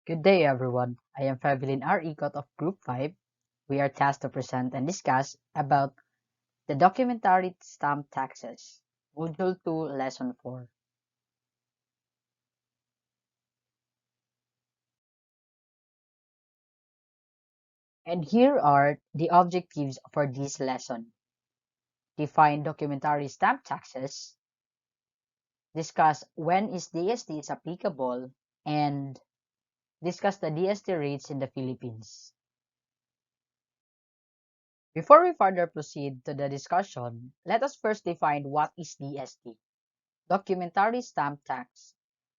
Good day, everyone. I am Favelin R. Ecot of Group 5. We are tasked to present and discuss about the documentary stamp taxes, Module 2, Lesson 4. And here are the objectives for this lesson. Define documentary stamp taxes, discuss when is DST is applicable, and discuss the DST rates in the Philippines. Before we further proceed to the discussion, let us first define what is DST. Documentary Stamp Tax,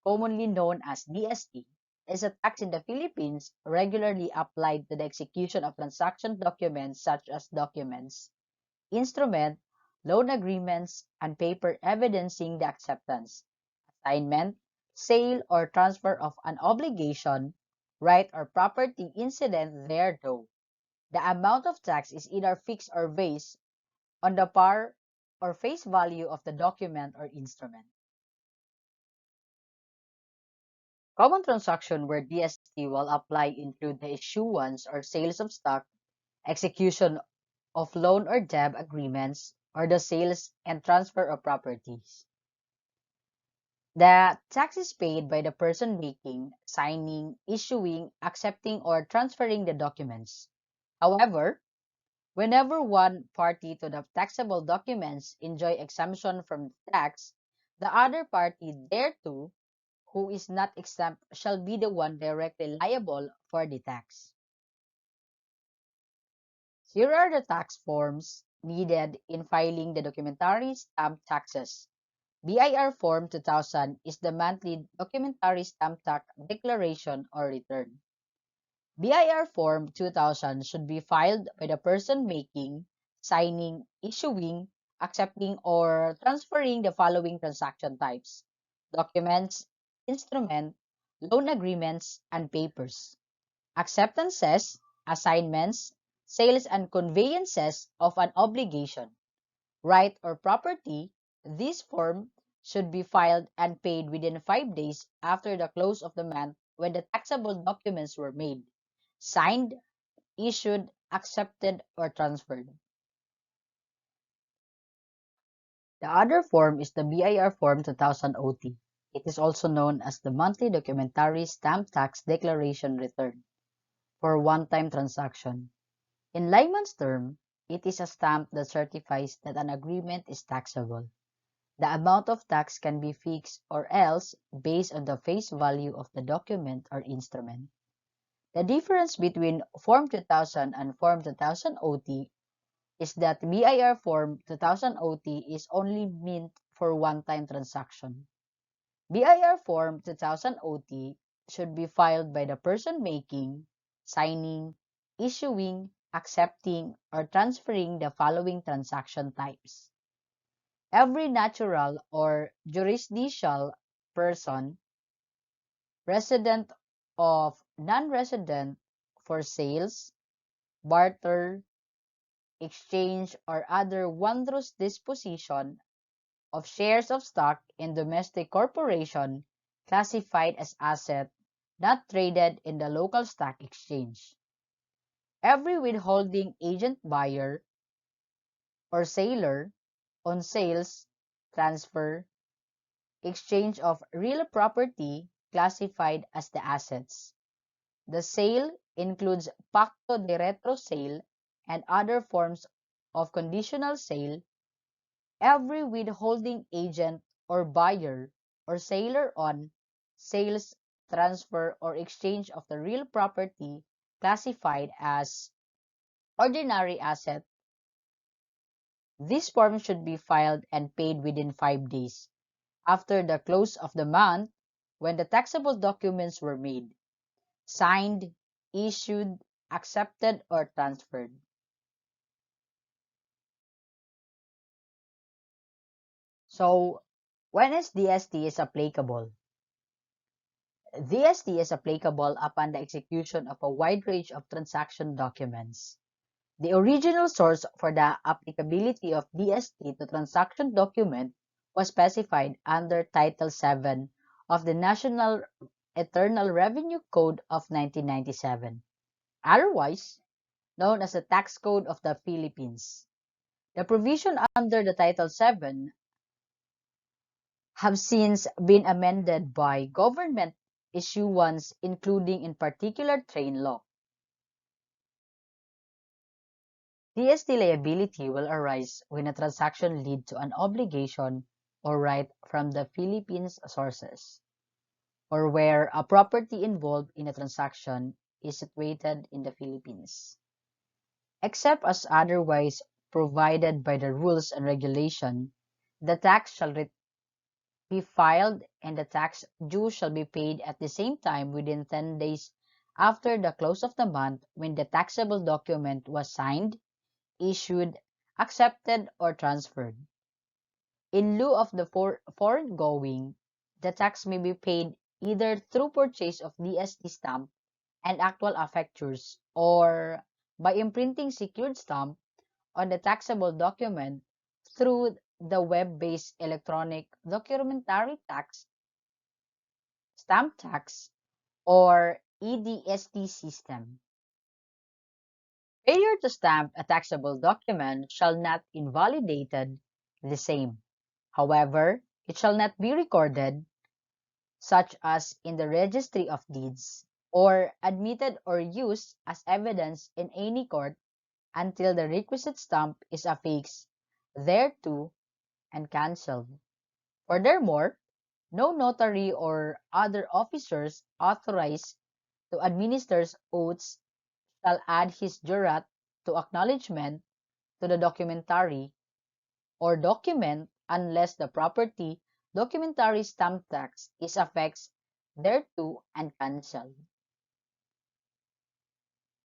commonly known as DST, is a tax in the Philippines regularly applied to the execution of transaction documents such as documents, instrument, loan agreements, and paper evidencing the acceptance, assignment, sale, or transfer of an obligation, right, or property incident thereto. The amount of tax is either fixed or based on the par or face value of the document or instrument. Common transactions where DST will apply include the issuance or sales of stock, execution of loan or debt agreements, or the sales and transfer of properties. The tax is paid by the person making, signing, issuing, accepting, or transferring the documents. However, whenever one party to the taxable documents enjoy exemption from tax, the other party thereto who is not exempt shall be the one directly liable for the tax. Here are the tax forms needed in filing the documentary stamp taxes. BIR Form 2000 is the monthly documentary stamp tax declaration or return. BIR Form 2000 should be filed by the person making, signing, issuing, accepting, or transferring the following transaction types: documents, instrument, loan agreements, and papers, acceptances, assignments, sales and conveyances of an obligation, right or property. This form should be filed and paid within 5 days after the close of the month when the taxable documents were made, signed, issued, accepted, or transferred. The other form is the BIR Form 2000 OT. It is also known as the Monthly Documentary Stamp Tax Declaration Return for one-time transaction. In layman's term, it is a stamp that certifies that an agreement is taxable. The amount of tax can be fixed or else based on the face value of the document or instrument. The difference between Form 2000 and Form 2000 OT is that BIR Form 2000 OT is only meant for one-time transaction. BIR Form 2000 OT should be filed by the person making, signing, issuing, accepting, or transferring the following transaction types: every natural or jurisdictional person, resident of non-resident, for sales, barter, exchange, or other wondrous disposition of shares of stock in domestic corporation classified as asset not traded in the local stock exchange. Every withholding agent buyer or seller on sales, transfer, exchange of real property classified as the assets. The sale includes pacto de retro sale and other forms of conditional sale. Every withholding agent or buyer or seller on sales, transfer, or exchange of the real property classified as ordinary asset. This form should be filed and paid within 5 days after the close of the month when the taxable documents were made, signed, issued, accepted, or transferred. So, when is DST is applicable? DST is applicable upon the execution of a wide range of transaction documents. The original source for the applicability of DST to transaction document was specified under Title 7 of the National Internal Revenue Code of 1997, otherwise known as the Tax Code of the Philippines. The provision under the Title VII have since been amended by government issuance including in particular train law. DST liability will arise when a transaction leads to an obligation or right from the Philippines sources, or where a property involved in a transaction is situated in the Philippines. Except as otherwise provided by the rules and regulation, the tax shall be filed and the tax due shall be paid at the same time within 10 days after the close of the month when the taxable document was signed, issued, accepted, or transferred. In lieu of the foregoing, the tax may be paid either through purchase of DST stamp and actual affectures or by imprinting secured stamp on the taxable document through the web-based electronic documentary tax, stamp tax, or EDST system. Failure to stamp a taxable document shall not invalidate the same. However, it shall not be recorded, such as in the registry of deeds, or admitted or used as evidence in any court until the requisite stamp is affixed thereto and cancelled. Furthermore, no notary or other officers authorized to administer oaths shall add his jurat to acknowledgment to the documentary or document unless the property documentary stamp tax is affixed thereto and cancelled.